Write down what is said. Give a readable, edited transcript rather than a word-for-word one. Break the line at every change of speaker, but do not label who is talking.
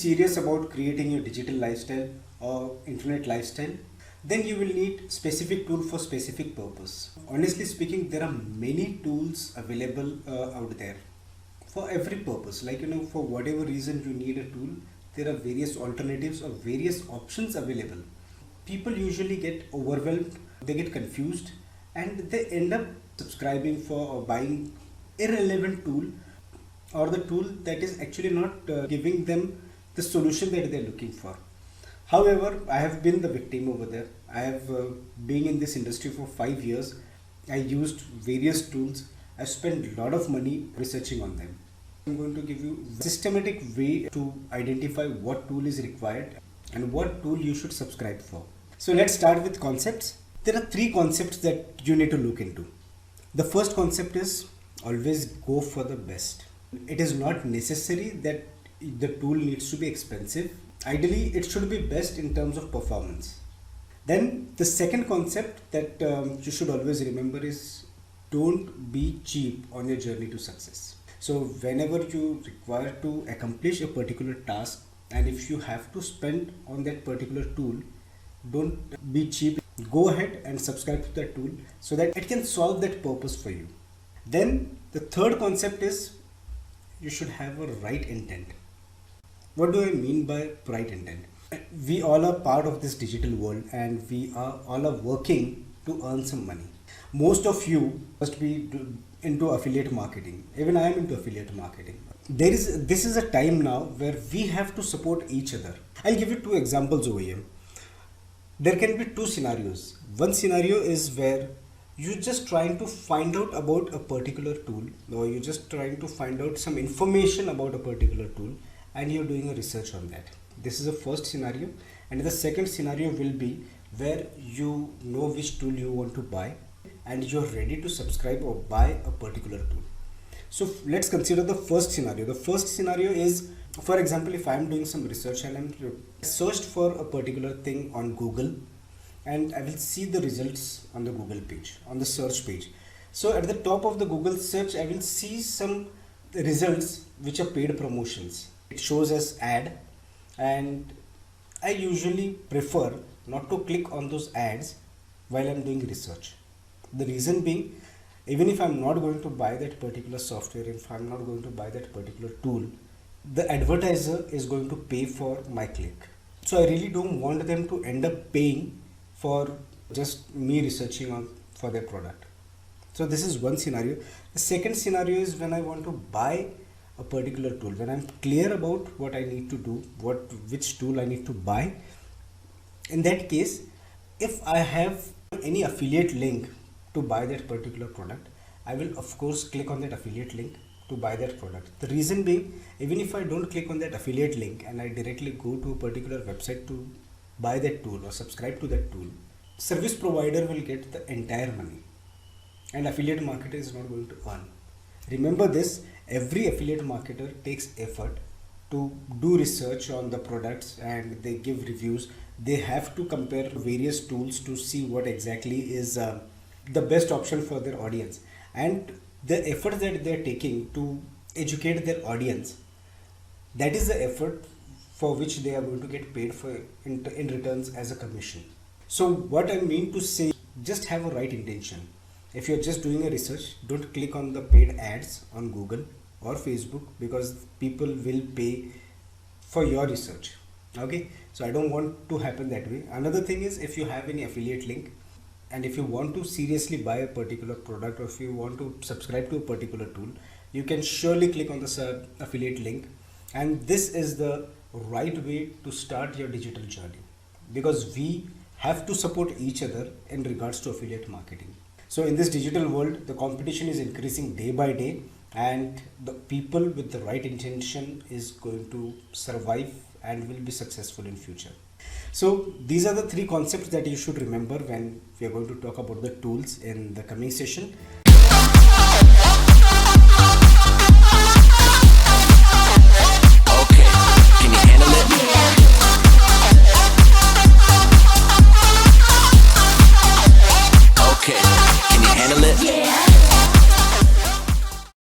serious about creating your digital lifestyle or internet lifestyle, then you will need specific tool for specific purpose. Honestly speaking, there are many tools available out there for every purpose. Like for whatever reason you need a tool, there are various alternatives or various options available. People usually get overwhelmed, they get confused, and they end up subscribing for or buying irrelevant tool, or the tool that is actually not giving them the solution that they're looking for. However, I have been the victim over there. I have been in this industry for 5 years. I used various tools. I spent a lot of money researching on them. I'm going to give you a systematic way to identify what tool is required and what tool you should subscribe for. So let's start with concepts. There are 3 concepts that you need to look into. The first concept is always go for the best. It is not necessary that the tool needs to be expensive. Ideally, it should be best in terms of performance. Then the second concept that you should always remember is don't be cheap on your journey to success. So whenever you require to accomplish a particular task, and if you have to spend on that particular tool, don't be cheap. Go ahead and subscribe to that tool so that it can solve that purpose for you. Then the third concept is you should have a right intent. What do I mean by right intent? We all are part of this digital world, and we are all working to earn some money. Most of you must be into affiliate marketing. Even I am into affiliate marketing. This is a time now where we have to support each other. I'll give you 2 examples over here. There can be 2 scenarios. One scenario is where you're just trying to find out about a particular tool, or you're just trying to find out some information about a particular tool, and you're doing a research on that. This is the first scenario. And the second scenario will be where you know which tool you want to buy and you're ready to subscribe or buy a particular tool. So let's consider the first scenario. The first scenario is, for example, if I'm doing some research and I'm searched for a particular thing on Google, and I will see the results on the Google page, on the search page. So at the top of the Google search, I will see some results which are paid promotions. It shows as ad, and I usually prefer not to click on those ads while I'm doing research. The reason being, even if I'm not going to buy that particular software, if I'm not going to buy that particular tool, the advertiser is going to pay for my click. So I really don't want them to end up paying for just me researching for their product. So this is one scenario. The second scenario is when I want to buy a particular tool, when I'm clear about what I need to do, which tool I need to buy. In that case, if I have any affiliate link to buy that particular product, I will of course click on that affiliate link to buy that product. The reason being, even if I don't click on that affiliate link and I directly go to a particular website to buy that tool or subscribe to that tool, service provider will get the entire money and affiliate marketer is not going to earn. Remember this, every affiliate marketer takes effort to do research on the products and they give reviews. They have to compare various tools to see what exactly is the best option for their audience, and the effort that they're taking to educate their audience, that is the effort for which they are going to get paid for in returns as a commission. So what I mean to say, just have a right intention. If you're just doing a research, don't click on the paid ads on Google or Facebook, because people will pay for your research. Okay, so I don't want to happen that way. Another thing is, if you have any affiliate link and if you want to seriously buy a particular product, or if you want to subscribe to a particular tool, you can surely click on the affiliate link, and this is the right way to start your digital journey, because we have to support each other in regards to affiliate marketing. So in this digital world, the competition is increasing day by day, and the people with the right intention is going to survive and will be successful in future. So these are the 3 concepts that you should remember when we are going to talk about the tools in the coming session.